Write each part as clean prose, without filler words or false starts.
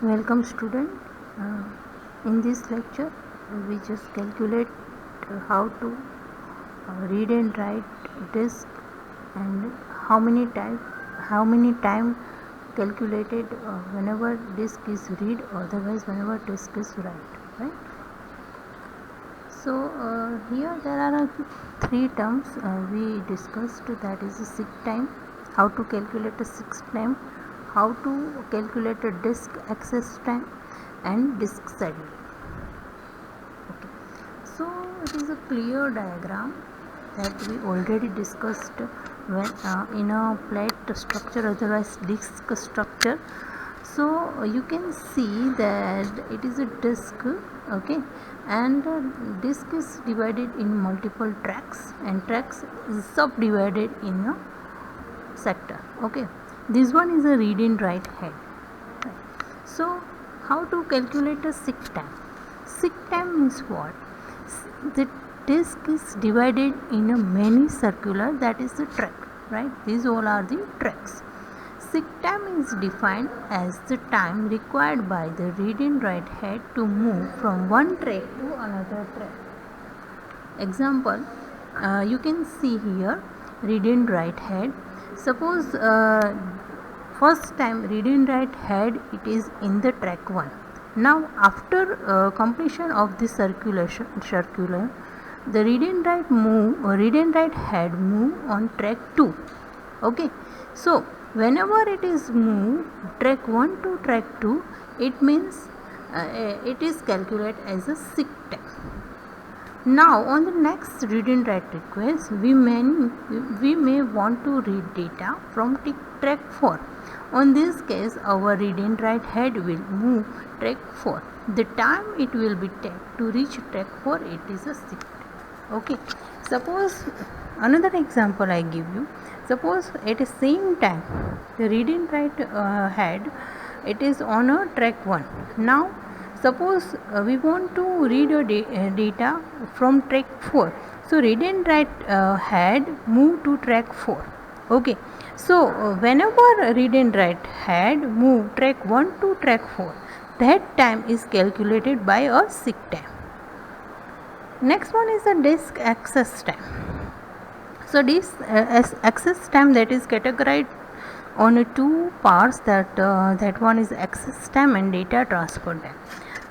Welcome student. Uh, in this lecture we just calculate how to read and write disk and how many time calculated whenever disk is read, otherwise whenever disk is write, right? So here there are three terms we discussed, that is seek time, how to calculate a seek time, how to calculate a disk access time, and disk schedule. Okay. So it is a clear diagram that we already discussed when in a plate structure, otherwise disk structure. So you can see that it is a disk, okay, and disk is divided in multiple tracks, and tracks is subdivided in a sector. Okay, this one is a read and write head. So how to calculate a seek time? Seek time means what? The disk is divided in a many circular, that is the track, right? These all are the tracks. Seek time is defined as the time required by the read and write head to move from one track to another track. Example, you can see here read and write head. Suppose first time read and write head, it is in the track 1. Now after completion of the circular, the read and write head move on track 2. Okay, so whenever it is moved track 1 to track 2, it means it is calculated as a seek time. Now on the next read and write request, we may want to read data from track 4. On this case, our read and write head will move track 4. The time it will be take to reach track 4, it is a seek time. Okay, suppose another example I give you. Suppose at the same time the read and write head, it is on a track 1. Now suppose we want to read a data from track 4. So read and write head move to track 4. Okay, so whenever read and write head move track 1 to track 4, that time is calculated by a seek time. Next one is the disk access time. So this access time, that is categorized on two parts, that one is access time and data transfer time.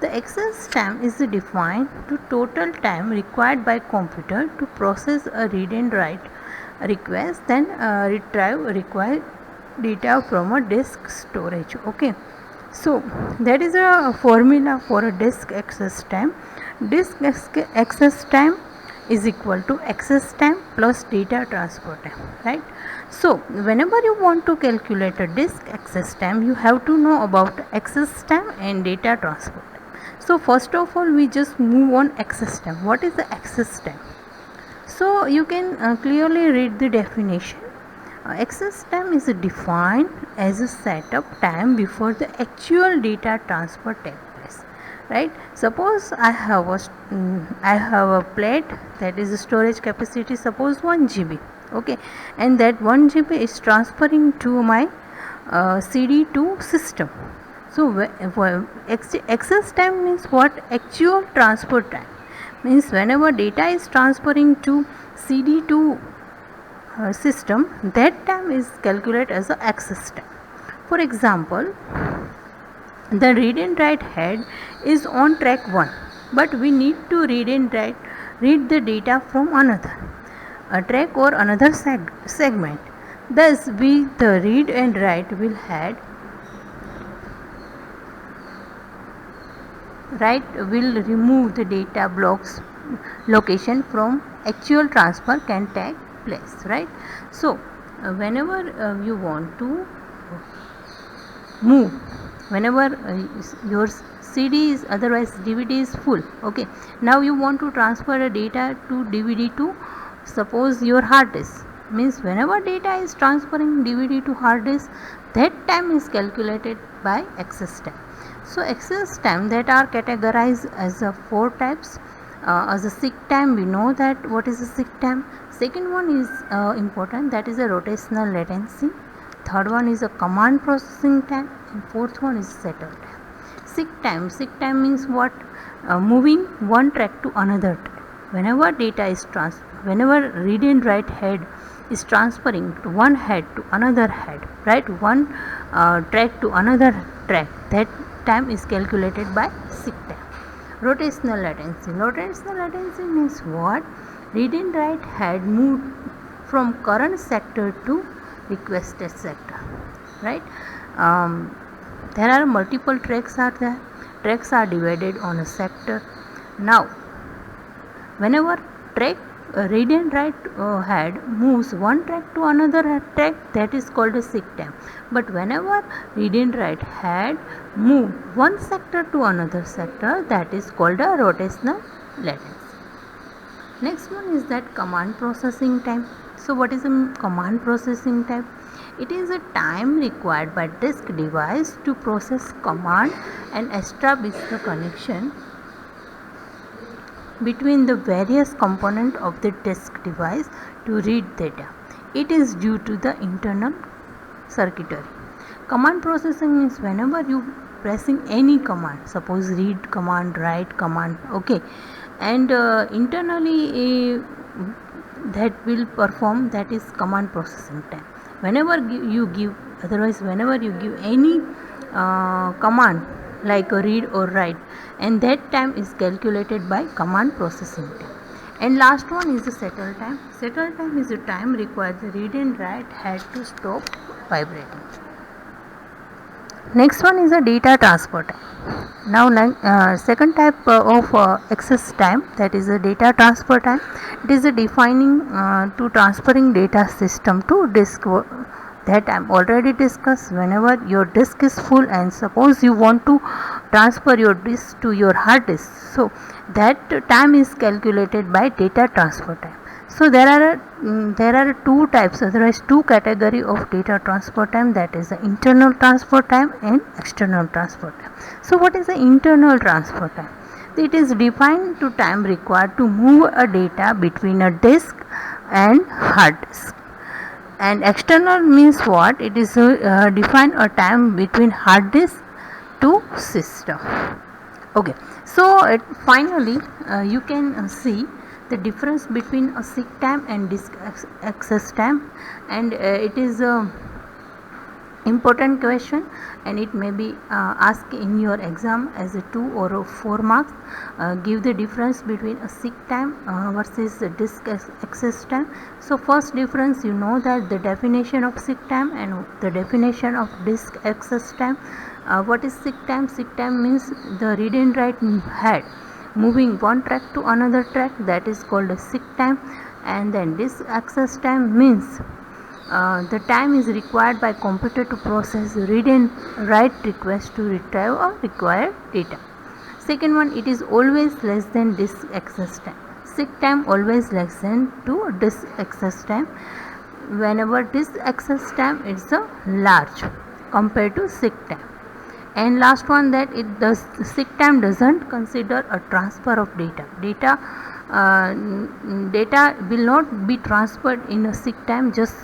The access time is defined to total time required by computer to process a read and write request, then retrieve required data from a disk storage. Okay, so that is a formula for a disk access time. Disk access time is equal to access time plus data transfer time, right? So whenever you want to calculate a disk access time, you have to know about access time and data transfer time. So first of all, we just move on access time. What is the access time? So you can clearly read the definition. Access time is defined as a setup time before the actual data transfer takes place, right? Suppose I have a plate, that is a storage capacity, suppose 1 GB. Okay, and that 1 GB is transferring to my CD2 system. So access time means what? Actual transfer time means whenever data is transferring to CD2 system, that time is calculated as a access time. For example, the read and write head is on track 1, but we need to read the data from another a track or another segment. Thus the read and write will remove the data blocks location from actual transfer can take place, right? So whenever you want to move, whenever your CD is, otherwise DVD is full, okay, now you want to transfer the data to DVD to, suppose, your hard disk, means whenever data is transferring DVD to hard disk, that time is calculated by access time. So access time that are categorized as 4 types. As a seek time, we know that what is a seek time. Second one is important, that is a rotational latency. Third one is a command processing time, and fourth one is settle time. Sick time means what? Moving one track to another track. Whenever data is whenever read and write head is transferring to one head to another head, right? One track to another track, that time is calculated by sick time. Rotational latency. Rotational latency means what? Read and write head moved from current sector to requested sector, right? There are multiple tracks are there. Tracks are divided on a sector. Now, whenever track read and write head moves one track to another track, that is called a sick time. But whenever read and write head move one sector to another sector, that is called a rotational latency. Next one is that command processing time. So what is a command processing time? It is a time required by disk device to process command and establish the connection between the various components of the disk device to read data. It is due to the internal circuitry. Command processing means whenever you pressing any command, suppose read command, write command, okay, and internally that will perform, that is command processing time. Whenever you give, otherwise whenever you give any command like a read or write, and that time is calculated by command processing time. And last one is the settle time. Settle time is the time required the read and write head to stop vibrating. Next one is a data transfer time. Now second type of access time, that is a data transfer time. It is a defining to transferring data system to disk, that I am already discussed. Whenever your disk is full and suppose you want to transfer your disk to your hard disk, so that time is calculated by data transfer time. So there are two types, otherwise two category of data transfer time, that is the internal transfer time and external transfer time. So what is the internal transfer time? It is defined to time required to move a data between a disk and hard disk. And external means what? It is defined a time between hard disk to system. Okay, so finally you can see the difference between a sick time and disk access time, and it is a important question, and it may be asked in your exam as a 2 or 4 marks. Give the difference between a sick time versus the disk access time. So first difference, you know that the definition of sick time and the definition of disk access time. What is sick time? Sick time means the read and write head moving one track to another track, that is called a sick time. And then disk access time means the time is required by computer to process read and write request to retrieve or required data. Second one, it is always less than disk access time. Sick time always less than to disk access time. Whenever disk access time is large compared to sick time. And last one, that sick time doesn't consider a transfer of data. Data will not be transferred in a sick time. Just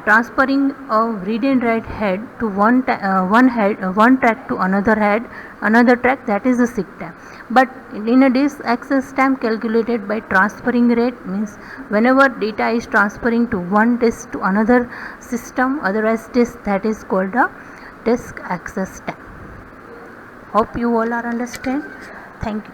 transferring a read and write head to one track to another track, that is a sick time. But in a disk access time calculated by transferring rate, means whenever data is transferring to one disk to another system, otherwise disk, that is called a disk access time. Hope you all are understand. Thank you.